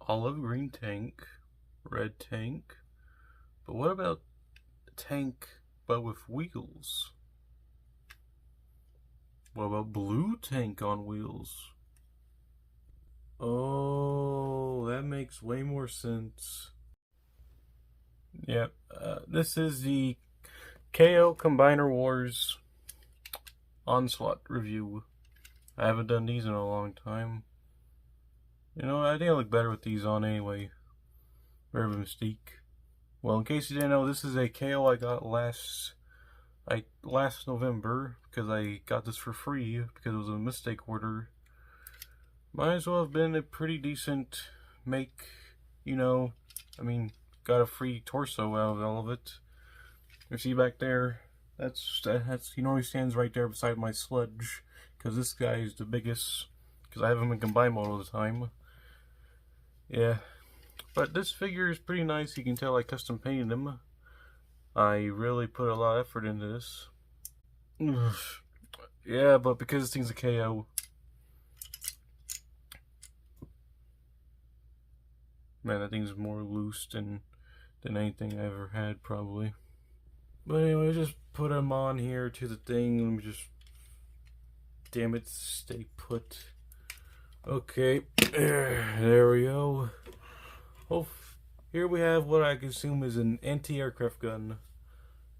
Olive green tank, red tank. But what about a tank but with wheels? What about blue tank on wheels? Oh, that makes way more sense. Yep, this is the KO Combiner Wars Onslaught review. I haven't done these in a long time. You know, I think I look better with these on anyway. Rare Mystique. Well, in case you didn't know, this is a KO I got last November because I got this for free because it was a mistake order. Might as well have been a pretty decent make, you know. I mean, got a free torso out of all of it. You see back there, that's he normally stands right there beside my sludge because this guy is the biggest because I have him in combine mode all the time. Yeah, but this figure is pretty nice. You can tell I custom painted him. I really put a lot of effort into this. Yeah, but because this thing's a KO, man, that thing's more loose than anything I ever had, probably. But anyway, just put him on here to the thing. Let me just, damn it, stay put. Okay, there we go. Oh, here we have what I assume is an anti-aircraft gun.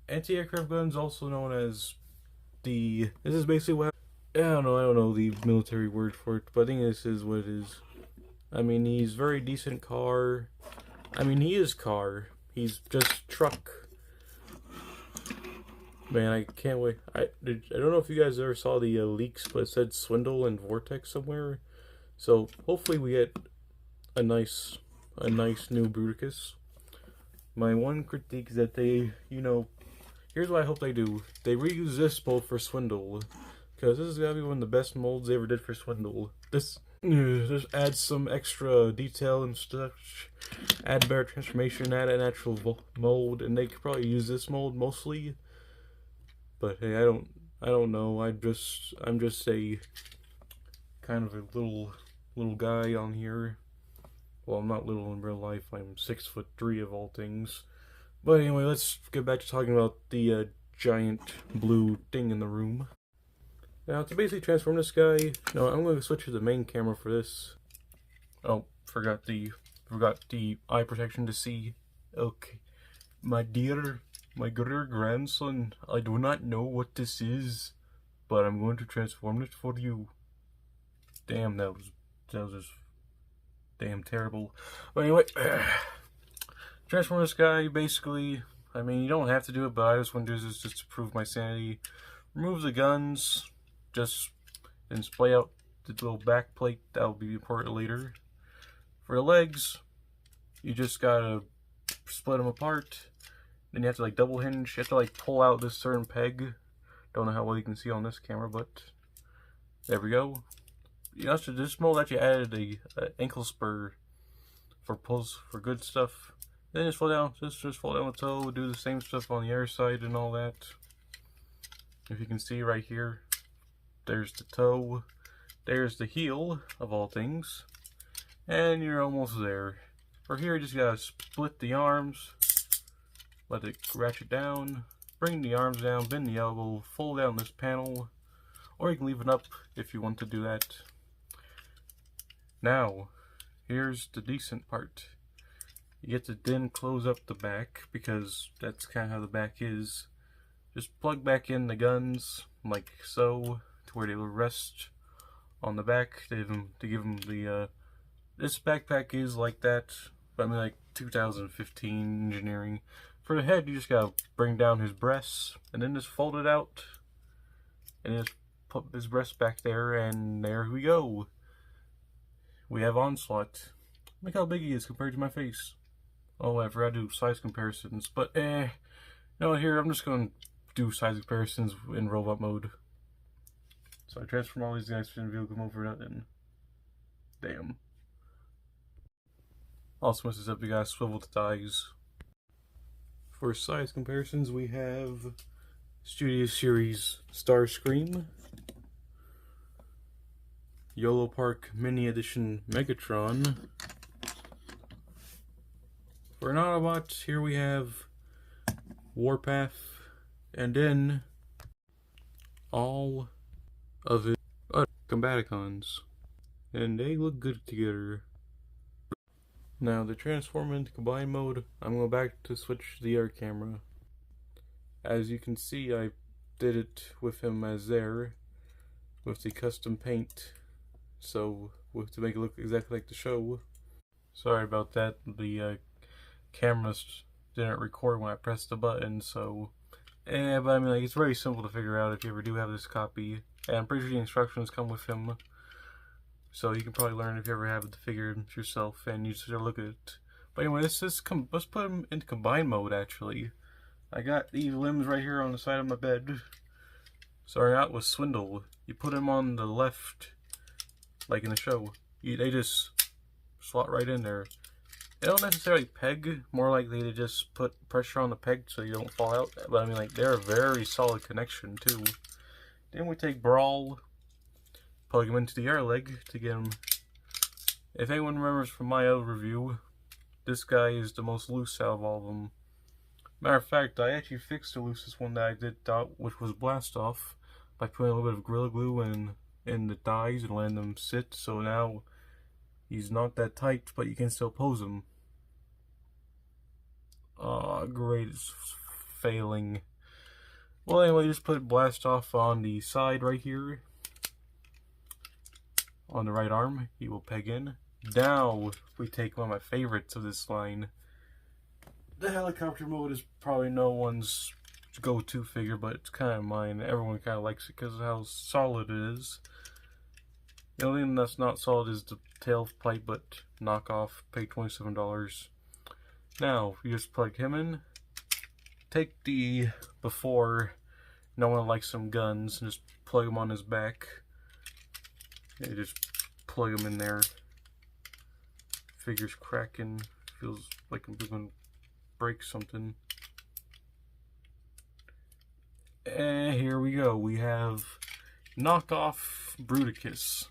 Anti-aircraft guns, also known as this is basically what, I don't know the military word for it, but I think this is what it is. I mean, he's very decent car. I mean, he is car. He's just truck. Man, I can't wait. I don't know if you guys ever saw the leaks, but it said Swindle and Vortex somewhere. So hopefully we get a nice new Bruticus. My one critique is that they, you know, here's what I hope they do. They reuse this mold for Swindle, because this is gotta be one of the best molds they ever did for Swindle. This just adds some extra detail and stuff, add better transformation, add an actual mold, and they could probably use this mold mostly. But hey, I don't know. I'm just a kind of a little guy on here. Well, I'm not little in real life. I'm 6'3" of all things. But anyway, let's get back to talking about the giant blue thing in the room. Now, to basically transform this guy, no, I'm going to switch to the main camera for this. Oh, forgot the eye protection to see. Okay, my dear grandson, I do not know what this is, but I'm going to transform it for you. Damn, that was just damn terrible. But anyway, transform this guy, basically. I mean, you don't have to do it, but I just want to do this just to prove my sanity. Remove the guns, and splay out the little back plate. That'll be important later. For the legs, you just gotta split them apart. Then you have to like double hinge. You have to like pull out this certain peg. Don't know how well you can see on this camera, but there we go. You know, so this mold actually added a ankle spur for pulls for good stuff. Then just fold down the toe. Do the same stuff on the other side and all that. If you can see right here, there's the toe, there's the heel of all things, and you're almost there. For here, you just gotta split the arms, let it ratchet down, bring the arms down, bend the elbow, fold down this panel, or you can leave it up if you want to do that. Now, here's the decent part. You get to then close up the back, because that's kind of how the back is. Just plug back in the guns, like so, to where they will rest on the back. To give them the, this backpack is like that, but I mean like 2015 engineering. For the head, you just gotta bring down his breasts, and then just fold it out, and just put his breast back there, and there we go. We have Onslaught. Look how big he is compared to my face. Oh, I forgot to do size comparisons, but no, here I'm just gonna do size comparisons in robot mode. So I transform all these guys to the vehicle mode for nothing. Damn. Also messes up, you gotta swivel the thighs. For size comparisons, we have Studio Series Starscream. YOLO Park Mini Edition Megatron. For an Autobot, here we have Warpath, and then all of his Combaticons. And they look good together. Now, to transform into combine mode, I'm going back to switch the air camera. As you can see, I did it with him as there, with the custom paint, so to make it look exactly like the show. Sorry about that, the cameras didn't record when I pressed the button, so but I mean, like, it's very simple to figure out if you ever do have this copy, and I'm pretty sure the instructions come with him, so you can probably learn if you ever have the figure yourself and you just look at it. But anyway, let's put him into combine mode. Actually, I got these limbs right here on the side of my bed. Starting out with Swindle, you put him on the left, like in the show. They just slot right in there. They don't necessarily peg, more likely they just put pressure on the peg so you don't fall out. But I mean, like, they're a very solid connection too. Then we take Brawl, plug him into the air leg to get him. If anyone remembers from my overview, this guy is the most loose out of all of them. Matter of fact, I actually fixed the loosest one that I did, which was Blast Off, by putting a little bit of Gorilla Glue in the thighs and letting them sit. So now he's not that tight, but you can still pose him. Oh, great, it's failing. Well, anyway, just put Blast Off on the side right here. On the right arm, he will peg in. Now, we take one of my favorites of this line. The helicopter mode is probably no one's go-to figure, but it's kind of mine. Everyone kind of likes it because of how solid it is. The only thing that's not solid is the tailpipe, but knockoff, pay $27. Now, you just plug him in. Take the before, no one likes some guns, and just plug him on his back. You just plug him in there. Figure's cracking. Feels like I'm going to break something. And here we go. We have knockoff Bruticus.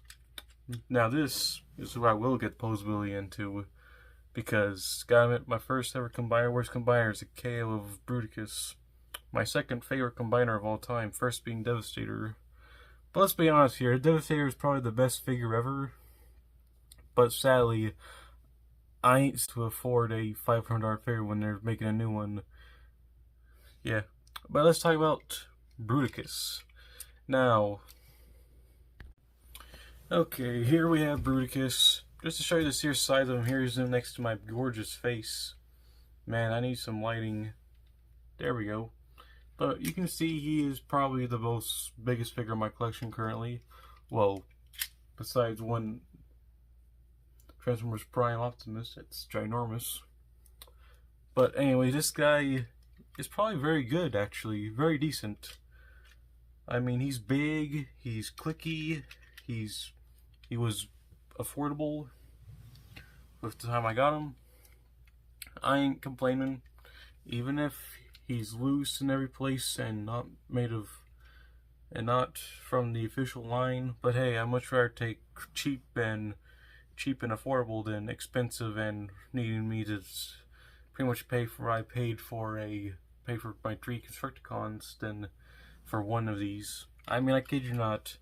Now this is who I will get posability into, because gotta admit, my first ever worst combiner is a KO of Bruticus. My second favorite combiner of all time, first being Devastator. But let's be honest here, Devastator is probably the best figure ever. But sadly, I ain't to afford a $500 figure when they're making a new one. Yeah, but let's talk about Bruticus. Now, okay, here we have Bruticus. Just to show you the sheer size of him, here's him next to my gorgeous face. Man, I need some lighting. There we go. But you can see he is probably the biggest figure in my collection currently. Well, besides one Transformers Prime Optimus, it's ginormous. But anyway, this guy is probably very good, actually. Very decent. I mean, he's big, he's clicky, he was affordable with the time I got him. I ain't complaining, even if he's loose in every place and not from the official line. But hey, I'd much rather take cheap and affordable than expensive and needing me to pretty much pay for my 3 Constructicons than for one of these. I mean, I kid you not,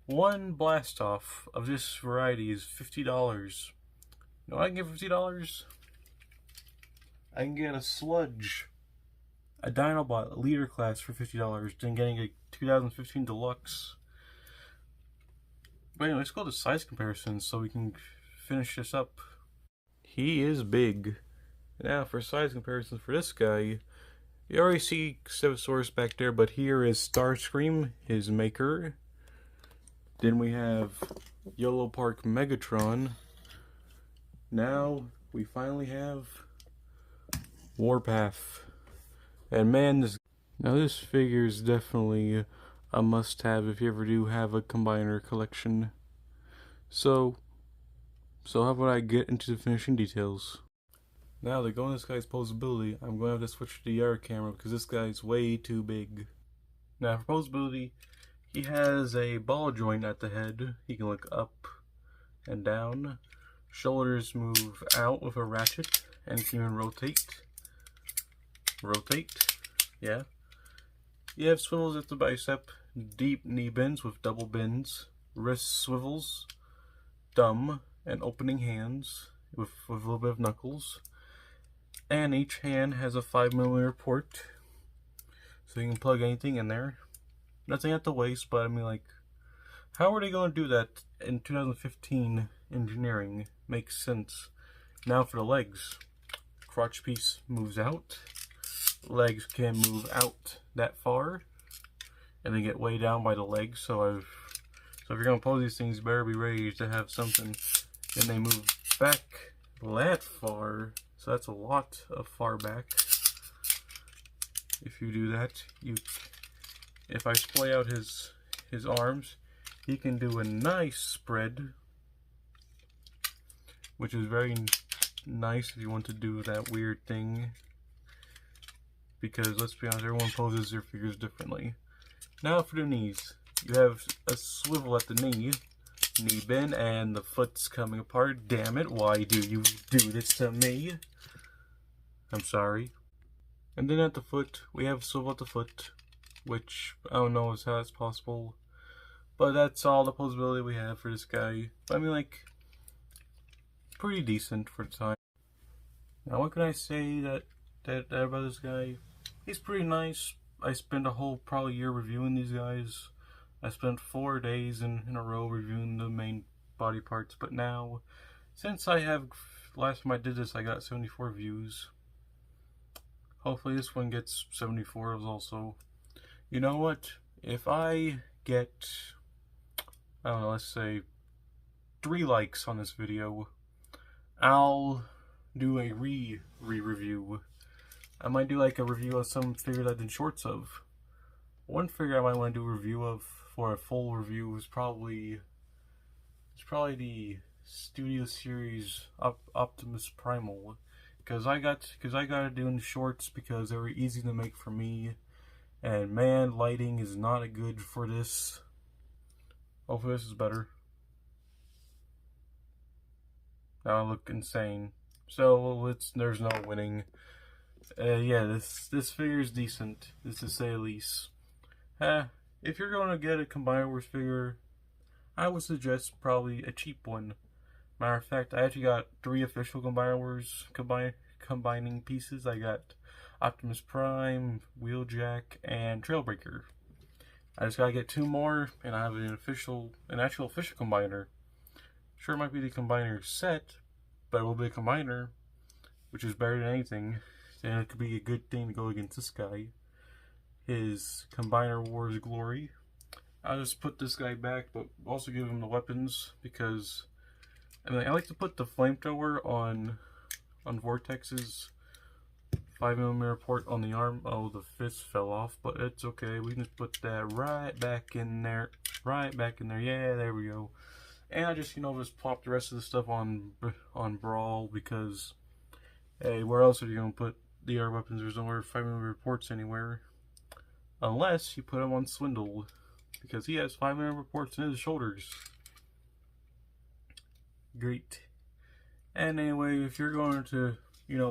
one blast off of this variety is $50. You know what I can get for $50? I can get a Sludge, a Dinobot Leader Class for $50, then getting a 2015 Deluxe. But anyway, let's go to size comparisons so we can finish this up. He is big. Now for size comparisons for this guy, you already see Stegosaurus back there, but here is Starscream, his maker. Then we have YOLO Park Megatron. Now we finally have Warpath. And man, this figure is definitely a must-have if you ever do have a combiner collection. So how about I get into the finishing details? Now to go on this guy's posability, I'm going to have to switch to the air camera because this guy's way too big. Now for posability, He has a ball joint at the head. He can look up and down. Shoulders move out with a ratchet, and he can even rotate. Yeah. You have swivels at the bicep, deep knee bends with double bends, wrist swivels, thumb, and opening hands with a little bit of knuckles. And each hand has a 5mm port, so you can plug anything in there. Nothing at the waist, but I mean, like, how are they going to do that in 2015 engineering? Makes sense. Now for the legs. Crotch piece moves out. Legs can move out that far, and they get way down by the legs. So if you're gonna pose these things, you better be ready to have something. And they move back that far, so that's a lot of far back. If you do that, if I splay out his arms, he can do a nice spread, which is very nice if you want to do that weird thing. Because let's be honest, everyone poses their figures differently. Now for the knees. You have a swivel at the knee bend, and the foot's coming apart. Damn it, why do you do this to me? I'm sorry. And then at the foot, we have a swivel at the foot, which I don't know how that's possible. But that's all the posability we have for this guy. I mean, like, pretty decent for the time. Now what can I say that about this guy? He's pretty nice. I spent a whole probably year reviewing these guys. I spent 4 days in a row reviewing the main body parts, but now, since last time I did this, I got 74 views. Hopefully this one gets 74 also. You know what? If I get, I don't know, let's say 3 likes on this video, I'll do a re-review. I might do like a review of some figures I did shorts of. One figure I might want to do a review of for a full review is probably the Studio Series Optimus Primal, because I got it doing shorts because they were easy to make for me, and man, lighting is not good for this. Hopefully this is better. Now I look insane. So there's no winning. Yeah, this figure is decent, to say the least. If you're going to get a Combiner Wars figure, I would suggest probably a cheap one. Matter of fact, I actually got 3 official Combiner Wars combining pieces. I got Optimus Prime, Wheeljack, and Trailbreaker. I just gotta get 2 more, and I have an actual official combiner. Sure, it might be the combiner set, but it will be a combiner, which is better than anything. And it could be a good thing to go against this guy. His Combiner Wars glory. I'll just put this guy back, but also give him the weapons, because I like to put the flamethrower on Vortex's 5mm port on the arm. Oh, the fist fell off, but it's okay. We can just put that right back in there. Yeah, there we go. And I just, just plop the rest of the stuff on Brawl, because hey, where else are you gonna put the air weapons? There's nowhere 5mm ports anywhere, unless you put them on Swindle, because he has 5mm ports in his shoulders. Great. And anyway, if you're going to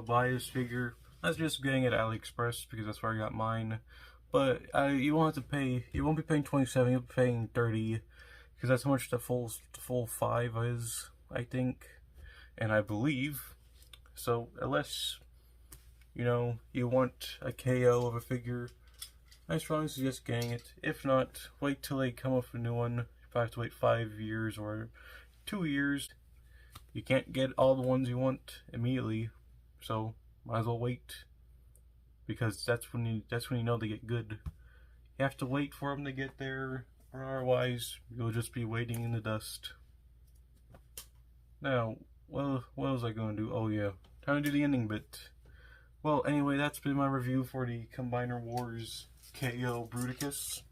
buy this figure, I suggest getting it at AliExpress, because that's where I got mine. But you won't have to pay. You won't be paying $27. You'll be paying $30, because that's how much the full 5 is, I think, and I believe. So unless you want a KO of a figure, I strongly suggest getting it. If not, wait till they come up with a new one. You probably have to wait 5 years or 2 years. You can't get all the ones you want immediately, so might as well wait, because that's when you know they get good. You have to wait for them to get there, or otherwise you'll just be waiting in the dust. Now, what was I going to do? Oh yeah, time to do the ending bit. Well, anyway, that's been my review for the Combiner Wars KO Bruticus.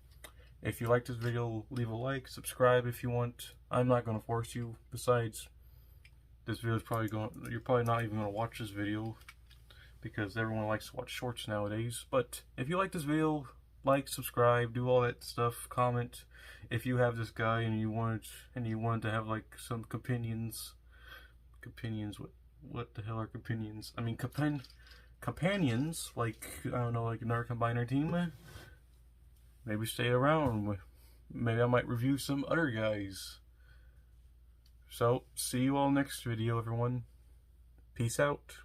If you liked this video, leave a like, subscribe if you want. I'm not going to force you. Besides, this video is you're probably not even going to watch this video, because everyone likes to watch shorts nowadays. But if you like this video, like, subscribe, do all that stuff. Comment if you have this guy and you wanted to have like some companions. Companions, what the hell are companions? I mean companions, like, I don't know, like another combiner team. Maybe stay around. Maybe I might review some other guys. So, see you all next video, everyone. Peace out.